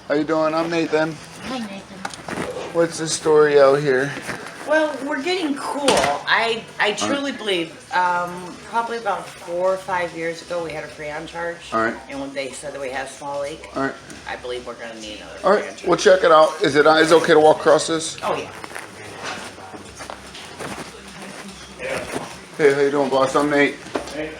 How you doing? I'm Nathan. Hi, Nathan. What's the story out here? Well, we're getting cool. I truly believe probably about 4 or 5 years ago we had a Freon charge. All right. And when they said that we had a small leak, All right. I believe we're going to need another All Freon right. charge. We'll check it out. Is it okay to walk across this? Oh, yeah. Hey, how you doing, boss? I'm Nate. Hey.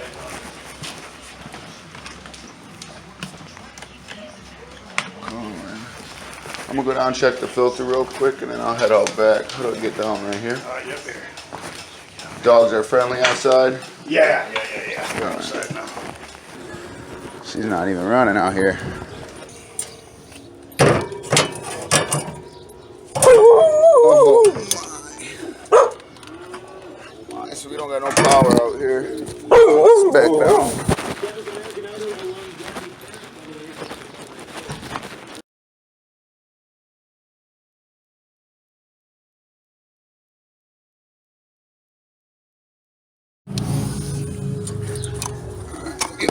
I'm gonna go down and check the filter real quick, and then I'll head out back. How do I get down right here? Yep, here. Dogs are friendly outside. Yeah. We're outside now. She's not even running out here. Oh my. So we don't got no power out here. Let's back down.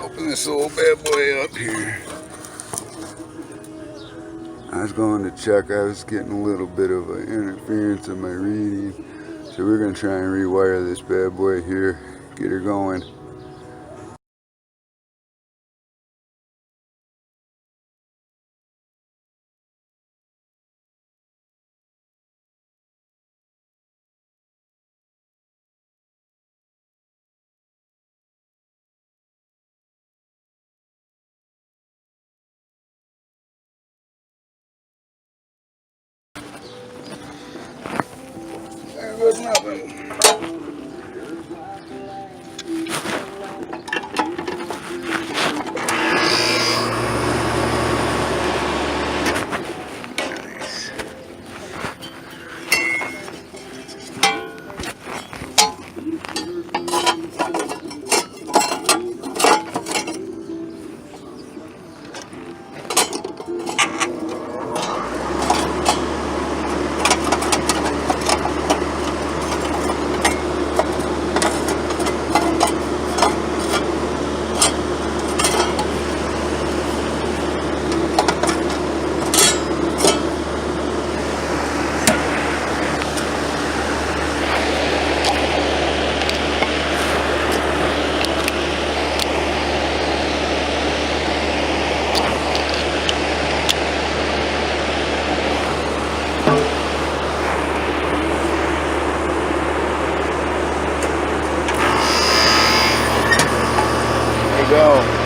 Open this little bad boy up here. I was going to check. I was getting a little bit of an interference in my reading. So we're going to try and rewire this bad boy here. Get her going. There goes nothing. Go.